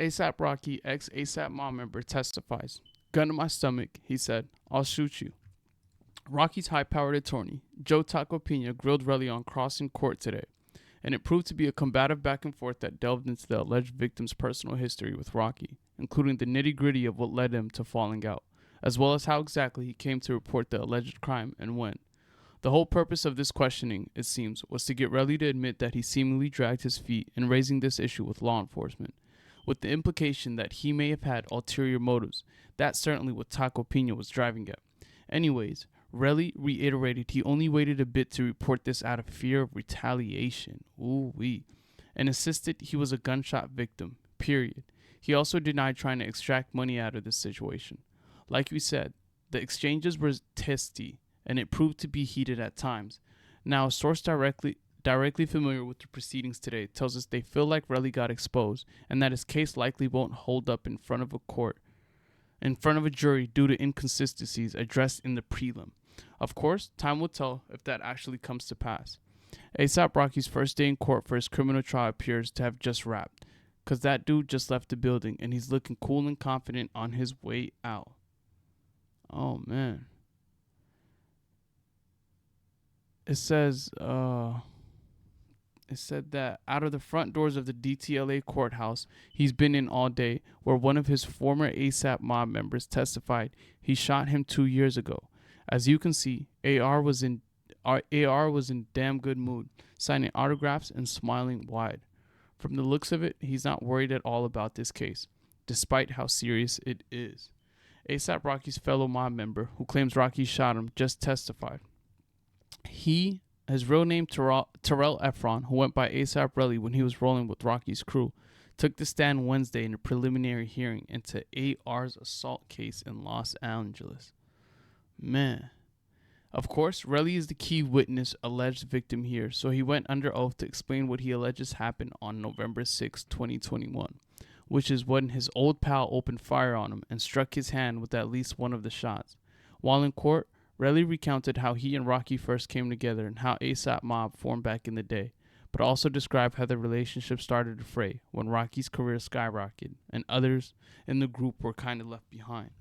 ASAP Rocky, ex-ASAP Mob member, testifies. Gun to my stomach, he said. I'll shoot you. Rocky's high-powered attorney, Joe Taco Pena, grilled Relli on cross in court today, and it proved to be a combative back and forth that delved into the alleged victim's personal history with Rocky, including the nitty-gritty of what led him to falling out, as well as how exactly he came to report the alleged crime and when. The whole purpose of this questioning, it seems, was to get Relli to admit that he seemingly dragged his feet in raising this issue with law enforcement, with the implication that he may have had ulterior motives. That's certainly what Taco Pena was driving at. Anyways, Relli reiterated he only waited a bit to report this out of fear of retaliation. Ooh-wee. And insisted he was a gunshot victim, period. He also denied trying to extract money out of this situation. Like we said, the exchanges were testy, and it proved to be heated at times. Now, a source directly familiar with the proceedings today tells us they feel like Relli got exposed, and that his case likely won't hold up in front of a jury due to inconsistencies addressed in the prelim. Of course, time will tell if that actually comes to pass. ASAP Rocky's first day in court for his criminal trial appears to have just wrapped, cause that dude just left the building and he's looking cool and confident on his way out. Oh man. It said that out of the front doors of the DTLA courthouse he's been in all day, where one of his former ASAP Mob members testified he shot him 2 years ago. As you can see, AR was in damn good mood, signing autographs and smiling wide. From the looks of it, he's not worried at all about this case, despite how serious it is. ASAP Rocky's fellow mob member, who claims Rocky shot him, just testified. His real name Terrell Efron, who went by ASAP Relli when he was rolling with Rocky's crew, took the stand Wednesday in a preliminary hearing into AR's assault case in Los Angeles. Man. Of course, Relli is the key witness, alleged victim here, so he went under oath to explain what he alleges happened on November 6, 2021, which is when his old pal opened fire on him and struck his hand with at least one of the shots. While in court, Relli recounted how he and Rocky first came together and how ASAP Mob formed back in the day, but also described how the relationship started to fray when Rocky's career skyrocketed and others in the group were kind of left behind.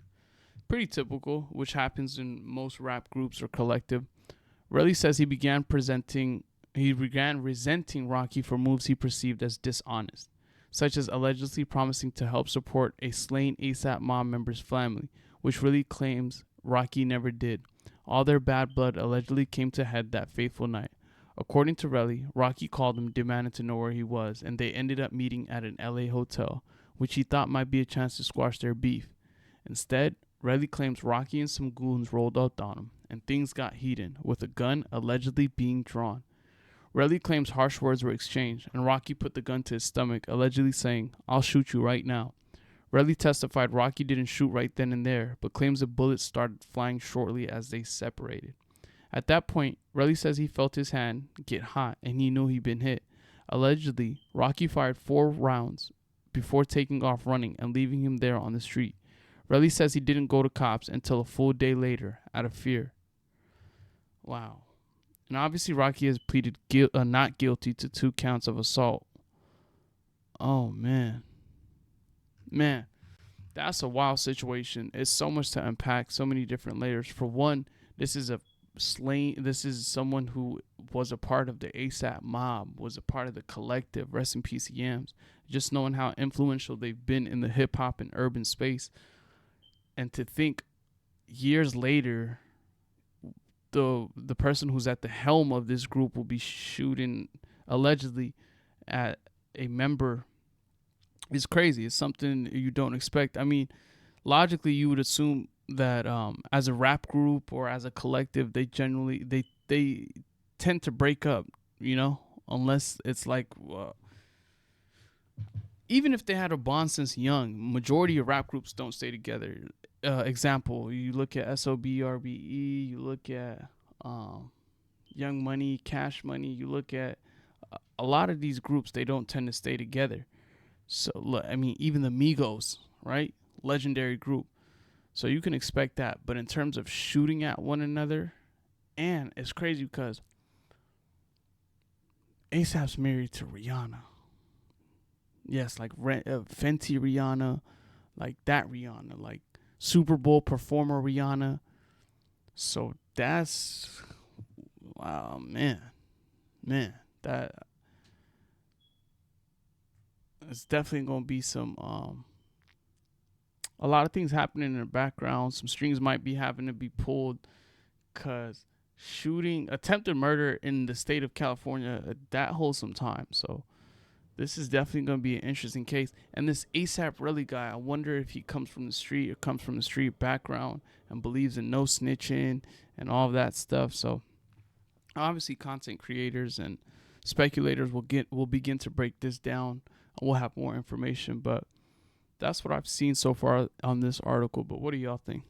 Pretty typical, which happens in most rap groups or collective. Relli says he began resenting Rocky for moves he perceived as dishonest, such as allegedly promising to help support a slain ASAP Mob member's family, which Relli claims Rocky never did. All their bad blood allegedly came to head that fateful night. According to Relli, Rocky called him, demanded to know where he was, and they ended up meeting at an LA hotel, which he thought might be a chance to squash their beef. Instead, Relli claims Rocky and some goons rolled up on him, and things got heated, with a gun allegedly being drawn. Relli claims harsh words were exchanged, and Rocky put the gun to his stomach, allegedly saying, "I'll shoot you right now." Relli testified Rocky didn't shoot right then and there, but claims the bullets started flying shortly as they separated. At that point, Relli says he felt his hand get hot and he knew he'd been hit. Allegedly, Rocky fired 4 rounds before taking off running and leaving him there on the street. Relli says he didn't go to cops until a full day later, out of fear. Wow. And obviously Rocky has pleaded not guilty to 2 counts of assault. Oh, man. Man, that's a wild situation. It's so much to unpack, so many different layers. For one, this is someone who was a part of the ASAP Mob, was a part of the collective. Rest in peace, Yams. Just knowing how influential they've been in the hip-hop and urban space. And to think years later, the person who's at the helm of this group will be shooting allegedly at a member is crazy. It's something you don't expect. I mean, logically, you would assume that as a rap group or as a collective, they generally they tend to break up, unless it's like even if they had a bond since young, majority of rap groups don't stay together. Example, you look at SOB, RBE, you look at Young Money, Cash Money, you look at a lot of these groups, they don't tend to stay together. So, I mean, even the Migos, right? Legendary group. So you can expect that. But in terms of shooting at one another, and it's crazy because ASAP's married to Rihanna. Yes, like Fenty Rihanna, like that Rihanna, like Super Bowl performer Rihanna. So that's wow, man, that it's definitely gonna be some a lot of things happening in the background. Some strings might be having to be pulled because attempted murder in the state of California, that holds some time. So this is definitely going to be an interesting case. And this ASAP Relli guy, I wonder if he comes from the street or comes from the street background and believes in no snitching and all of that stuff. So obviously content creators and speculators will begin to break this down. We'll have more information, but that's what I've seen so far on this article. But what do y'all think?